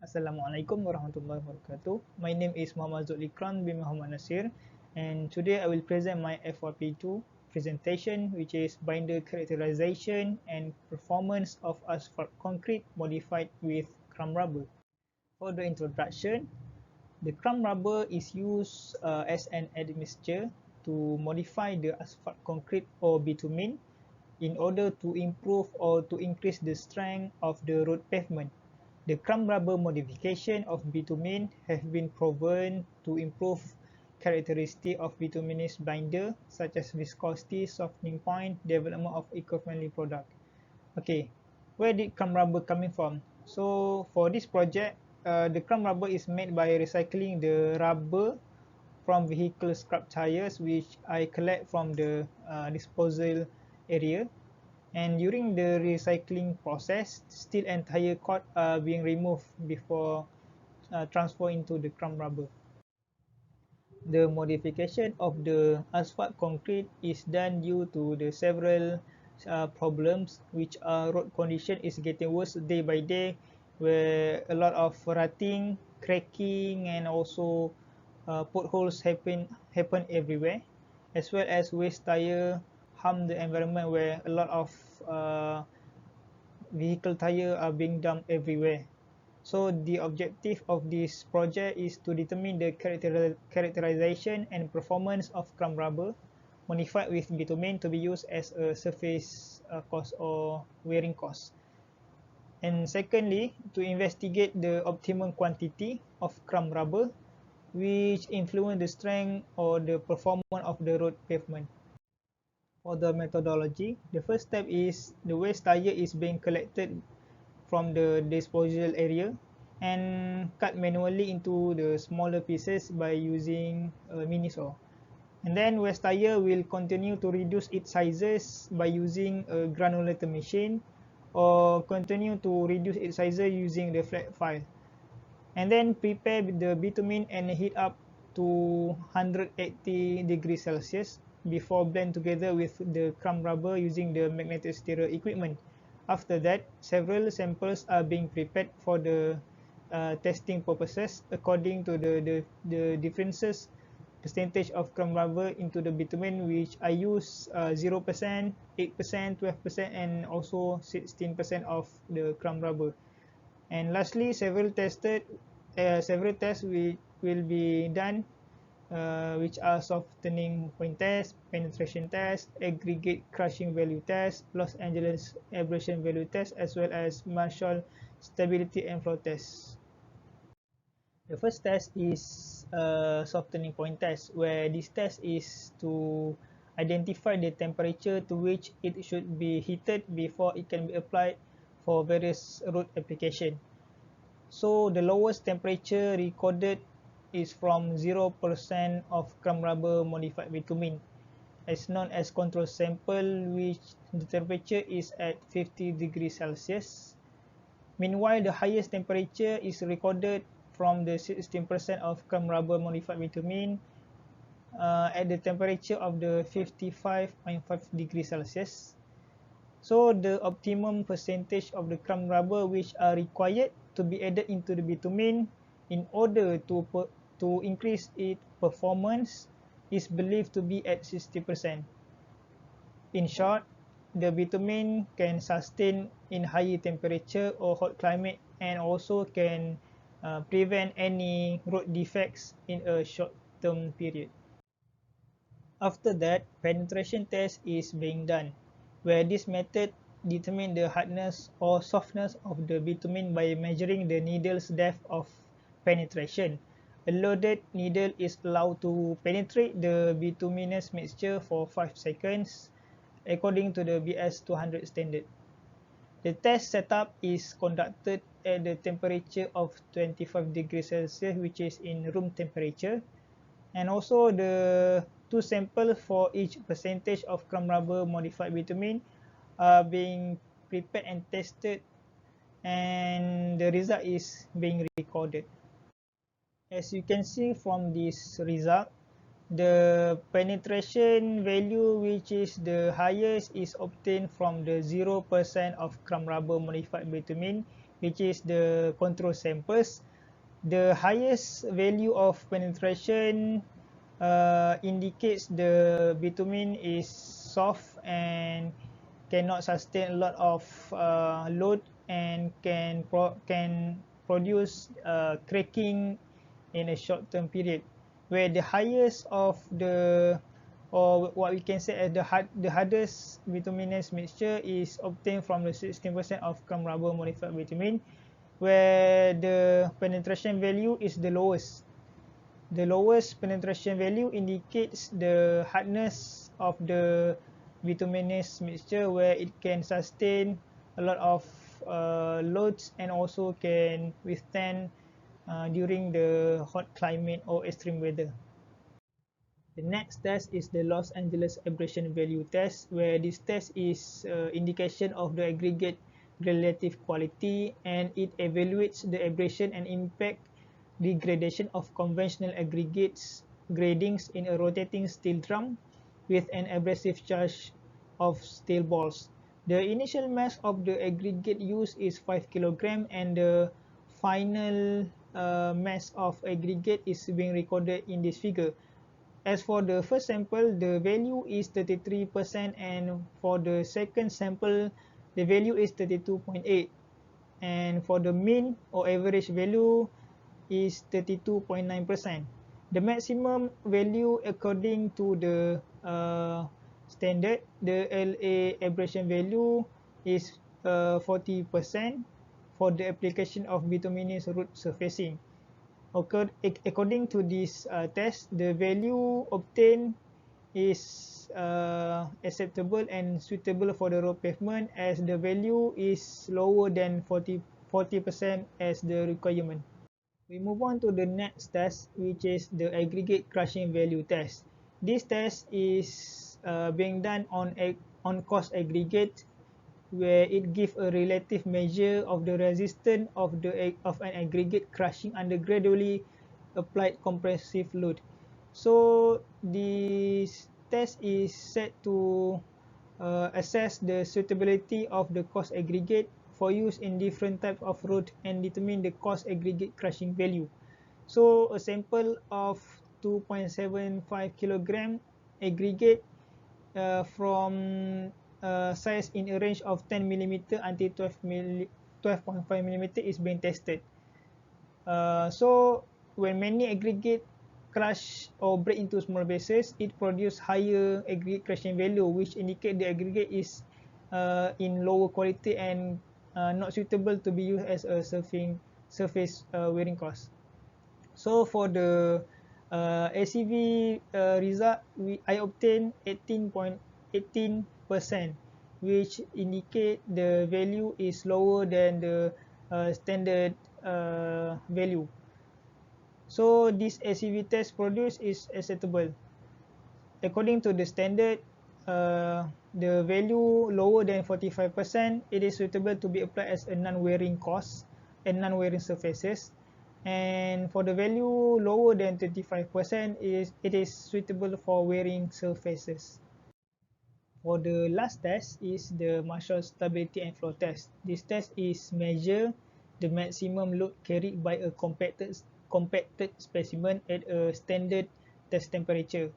Assalamualaikum warahmatullahi wabarakatuh. My name is Muhammad Ikhram bin Muhammad Nasir, and today I will present my FYP2 presentation, which is binder characterization and performance of asphalt concrete modified with crumb rubber. For the introduction, the crumb rubber is used as an admixture to modify the asphalt concrete or bitumen in order to improve or to increase the strength of the road pavement. The crumb rubber modification of bitumen have been proven to improve characteristics of bituminous binder such as viscosity, softening point, development of eco-friendly product. Okay, where did crumb rubber coming from? So for this project, the crumb rubber is made by recycling the rubber from vehicle scrap tires, which I collect from the disposal area. And during the recycling process, steel and tire cord are being removed before transfer into the crumb rubber. The modification of the asphalt concrete is done due to the several problems, which are road condition is getting worse day by day, where a lot of rutting, cracking, and also potholes happen everywhere, as well as waste tire harm the environment, where a lot of uh, vehicle tire are being dumped everywhere. So the objective of this project is to determine the characterization and performance of crumb rubber modified with bitumen to be used as a surface cost or wearing cost. And secondly, to investigate the optimum quantity of crumb rubber which influence the strength or the performance of the road pavement. For the methodology, the first step is the waste tire is being collected from the disposal area and cut manually into the smaller pieces by using a mini saw. And then waste tire will continue to reduce its sizes by using a granulator machine or continue to reduce its sizes using the flat file. And then prepare the bitumen and heat up to 180 degrees Celsius before blend together with the crumb rubber using the magnetic stirrer equipment. After that, several samples are being prepared for the testing purposes according to the differences percentage of crumb rubber into the bitumen, which I use 0%, 8%, 12%, and also 16% of the crumb rubber. And lastly, several tests will be done, which are softening point test, penetration test, aggregate crushing value test, Los Angeles abrasion value test, as well as Marshall stability and flow test. The first test is softening point test, where this test is to identify the temperature to which it should be heated before it can be applied for various road application. So the lowest temperature recorded is from 0% of crumb rubber modified bitumen, as known as control sample, which the temperature is at 50 degrees Celsius. Meanwhile, the highest temperature is recorded from the 16% of crumb rubber modified bitumen at the temperature of the 55.5 degrees Celsius. So the optimum percentage of the crumb rubber which are required to be added into the bitumen in order to increase its performance is believed to be at 60%. In short, the bitumen can sustain in higher temperature or hot climate and also can prevent any road defects in a short-term period. After that, penetration test is being done, where this method determines the hardness or softness of the bitumen by measuring the needle's depth of penetration. A loaded needle is allowed to penetrate the bituminous mixture for 5 seconds according to the BS 200 standard. The test setup is conducted at the temperature of 25 degrees Celsius, which is in room temperature, and also the two samples for each percentage of crumb rubber modified bitumen are being prepared and tested, and the result is being recorded. As you can see from this result, the penetration value which is the highest is obtained from the 0% of crumb rubber modified bitumen, which is the control samples. The highest value of penetration indicates the bitumen is soft and cannot sustain a lot of load and can produce cracking in a short term period, where the highest of the, or what we can say as the hardest bituminous mixture is obtained from the 16% of crumb rubber modified bitumen, where the penetration value is the lowest. The lowest penetration value indicates the hardness of the bituminous mixture, where it can sustain a lot of loads and also can withstand during the hot climate or extreme weather. The next test is the Los Angeles abrasion value test, where this test is indication of the aggregate relative quality, and it evaluates the abrasion and impact degradation of conventional aggregates gradings in a rotating steel drum with an abrasive charge of steel balls. The initial mass of the aggregate used is 5 kg, and the final mass of aggregate is being recorded in this figure. As for the first sample, the value is 33%, and for the second sample, the value is 32.8, and for the mean or average value is 32.9%. The maximum value according to the standard, the LA abrasion value is 40% for the application of bituminous root surfacing. According to this test, the value obtained is acceptable and suitable for the road pavement, as the value is lower than 40% as the requirement. We move on to the next test, which is the aggregate crushing value test. This test is being done on coarse aggregate, where it gives a relative measure of the resistance of an aggregate crushing under gradually applied compressive load. So this test is set to assess the suitability of the coarse aggregate for use in different types of road and determine the coarse aggregate crushing value. So a sample of 2.75 kg aggregate from size in a range of 10 mm until 12.5 mm is being tested. So when many aggregate crush or break into small pieces, it produces higher aggregate crushing value, which indicate the aggregate is in lower quality and not suitable to be used as a surface wearing course. So for the ACV result, I obtained 18.18%, which indicate the value is lower than the standard value. So this ACV test produced is acceptable. According to the standard, the value lower than 45%, it is suitable to be applied as a non-wearing course and non-wearing surfaces. And for the value lower than 25%, it is suitable for wearing surfaces. For the last test is the Marshall stability and flow test. This test is measure the maximum load carried by a compacted specimen at a standard test temperature.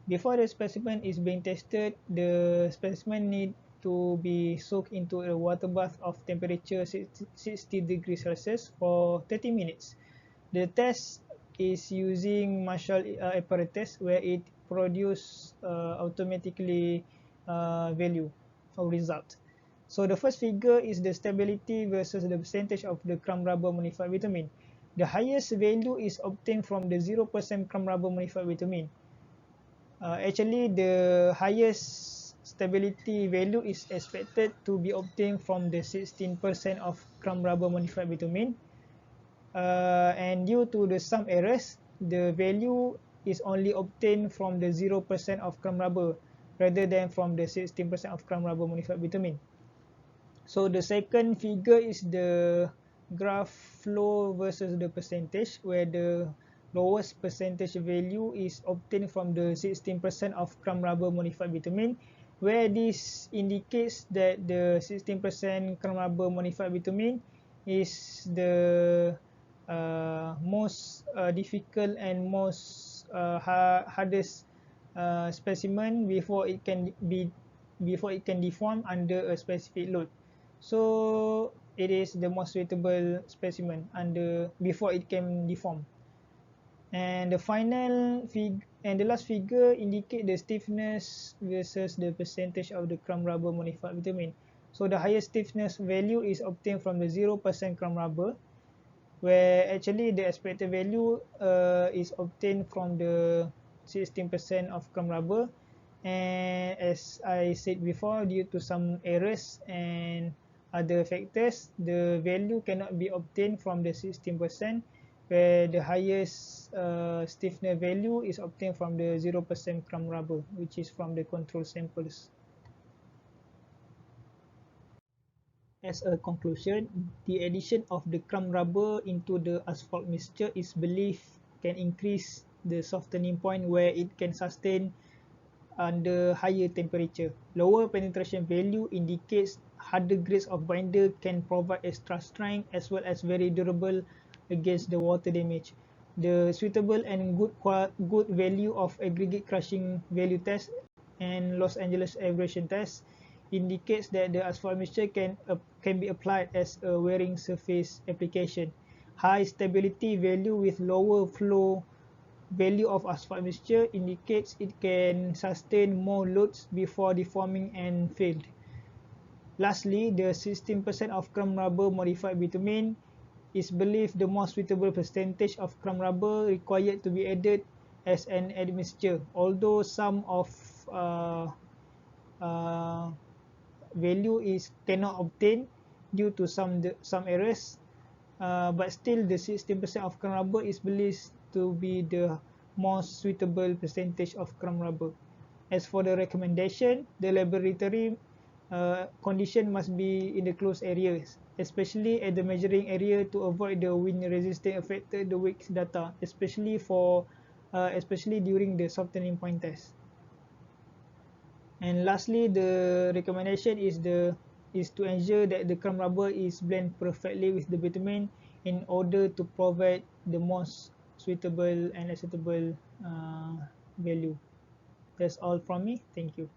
Before the specimen is being tested, the specimen need to be soaked into a water bath of temperature 60 degrees Celsius for 30 minutes. The test is using Marshall apparatus, where it produces automatically value or result. So the first figure is the stability versus the percentage of the crumb rubber modified bitumen. The highest value is obtained from the 0% crumb rubber modified bitumen. Actually, the highest stability value is expected to be obtained from the 16% of crumb rubber modified bitumen. And due to the some errors, the value is only obtained from the 0% of crumb rubber rather than from the 16% of crumb rubber modified bitumen. So the second figure is the graph flow versus the percentage, where the lowest percentage value is obtained from the 16% of crumb rubber modified bitumen, where this indicates that the 16% crumb rubber modified bitumen is the most difficult and most hardest specimen before it can deform under a specific load. So it is the most suitable specimen before it can deform. And the last figure indicate the stiffness versus the percentage of the crumb rubber modified bitumen. So the highest stiffness value is obtained from the 0% crumb rubber, where actually the expected value is obtained from the 16% of crumb rubber. And as I said before, due to some errors and other factors, the value cannot be obtained from the 16%, where the highest stiffness value is obtained from the 0% crumb rubber, which is from the control samples. As a conclusion, the addition of the crumb rubber into the asphalt mixture is believed can increase the softening point, where it can sustain under higher temperature. Lower penetration value indicates harder grades of binder can provide extra strength as well as very durable against the water damage. The suitable and good value of aggregate crushing value test and Los Angeles abrasion test indicates that the asphalt mixture can be applied as a wearing surface application. High stability value with lower flow value of asphalt mixture indicates it can sustain more loads before deforming and failed. Lastly, the 16% of crumb rubber modified bitumen is believed the most suitable percentage of crumb rubber required to be added as an admixture, although some of value cannot obtain due to some errors, but still the 16% of crumb rubber is believed to be the most suitable percentage of crumb rubber. As for the recommendation, the laboratory condition must be in the closed areas, especially at the measuring area, to avoid the wind resistance affected the weak data, especially during the softening point test. And lastly, the recommendation is to ensure that the crumb rubber is blend perfectly with the bitumen in order to provide the most suitable and acceptable value. That's all from me. Thank you.